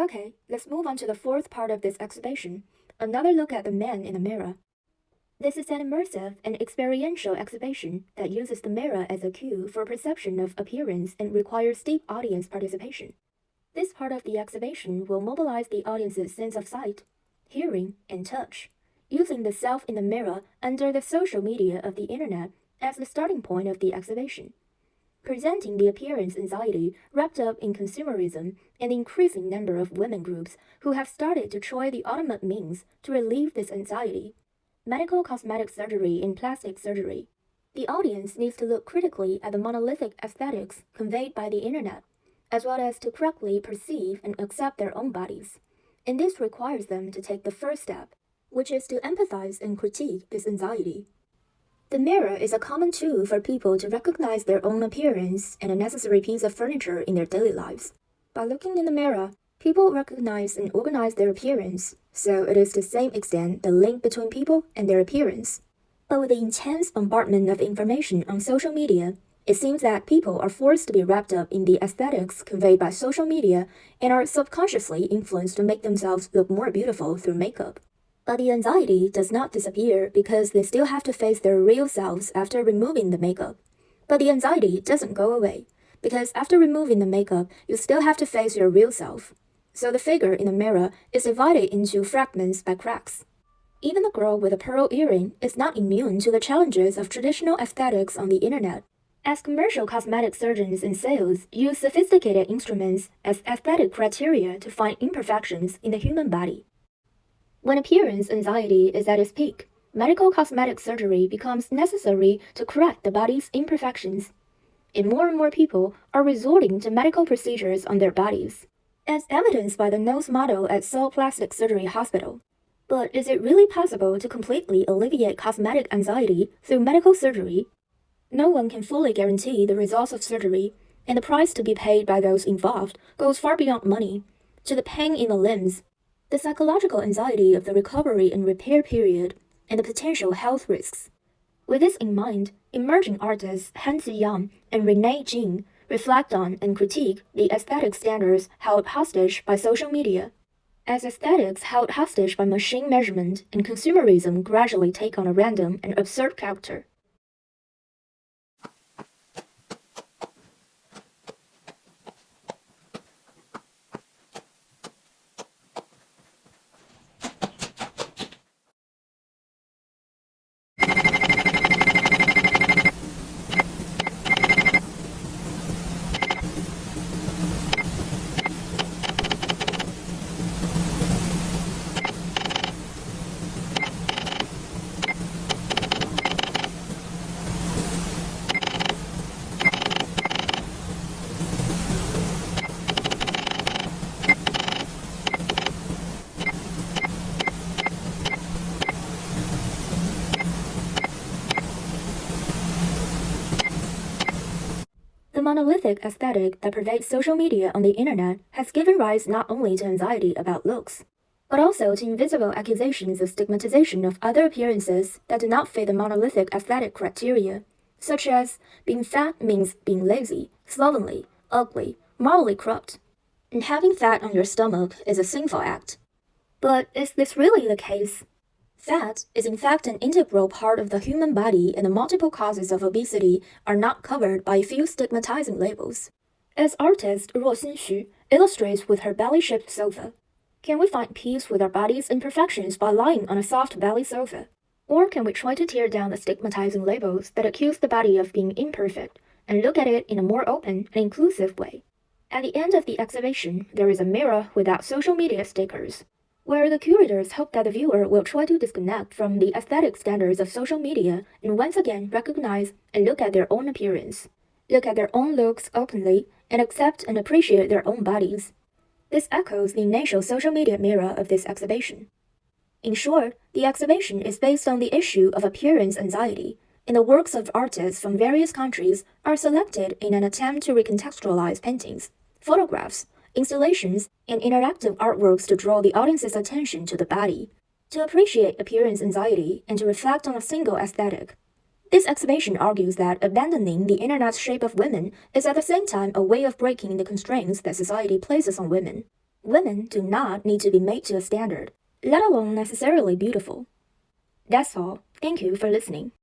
Okay, let's move on to the fourth part of this exhibition, another look at the man in the mirror. This is an immersive and experiential exhibition that uses the mirror as a cue for perception of appearance and requires deep audience participation. This part of the exhibition will mobilize the audience's sense of sight, hearing, and touch, using the self in the mirror under the social media of the internet as the starting point of the exhibition, presenting the appearance anxiety wrapped up in consumerism and the increasing number of women groups who have started to try the ultimate means to relieve this anxiety: medical cosmetic surgery and plastic surgery. The audience needs to look critically at the monolithic aesthetics conveyed by the internet, as well as to correctly perceive and accept their own bodies. And this requires them to take the first step, which is to empathize and critique this anxiety. The mirror is a common tool for people to recognize their own appearance and a necessary piece of furniture in their daily lives. By looking in the mirror, people recognize and organize their appearance, so it is to the same extent the link between people and their appearance. But with the intense bombardment of information on social media, it seems that people are forced to be wrapped up in the aesthetics conveyed by social media and are subconsciously influenced to make themselves look more beautiful through makeup. But the anxiety does not disappear because they still have to face their real selves after removing the makeup. But the anxiety doesn't go away, because after removing the makeup, you still have to face your real self. So the figure in the mirror is divided into fragments by cracks. Even the girl with a pearl earring is not immune to the challenges of traditional aesthetics on the internet, as commercial cosmetic surgeons and sales use sophisticated instruments as aesthetic criteria to find imperfections in the human body. When appearance anxiety is at its peak, medical cosmetic surgery becomes necessary to correct the body's imperfections, and more people are resorting to medical procedures on their bodies, as evidenced by the nose model at Seoul Plastic Surgery Hospital. But is it really possible to completely alleviate cosmetic anxiety through medical surgery? No one can fully guarantee the results of surgery, and the price to be paid by those involved goes far beyond money, to the pain in the limbs, the psychological anxiety of the recovery and repair period, and the potential health risks. With this in mind, emerging artists Han Ziyang and Renee Jing reflect on and critique the aesthetic standards held hostage by social media. As aesthetics held hostage by machine measurement and consumerism gradually take on a random and absurd character. The monolithic aesthetic that pervades social media on the internet has given rise not only to anxiety about looks, but also to invisible accusations of stigmatization of other appearances that do not fit the monolithic aesthetic criteria, such as being fat means being lazy, slovenly, ugly, morally corrupt, and having fat on your stomach is a sinful act. But is this really the case? Fat is in fact an integral part of the human body, and the multiple causes of obesity are not covered by a few stigmatizing labels. As artist Ruo Xinxu illustrates with her belly-shaped sofa, can we find peace with our body's imperfections by lying on a soft belly sofa? Or can we try to tear down the stigmatizing labels that accuse the body of being imperfect and look at it in a more open and inclusive way? At the end of the exhibition, there is a mirror without social media stickers, where the curators hope that the viewer will try to disconnect from the aesthetic standards of social media and once again recognize and look at their own appearance, look at their own looks openly, and accept and appreciate their own bodies. This echoes the initial social media mirror of this exhibition. In short, the exhibition is based on the issue of appearance anxiety, and the works of artists from various countries are selected in an attempt to recontextualize paintings, photographs, installations, and interactive artworks to draw the audience's attention to the body, to appreciate appearance anxiety, and to reflect on a single aesthetic. This exhibition argues that abandoning the internet's shape of women is at the same time a way of breaking the constraints that society places on women. Women do not need to be made to a standard, let alone necessarily beautiful. That's all. Thank you for listening.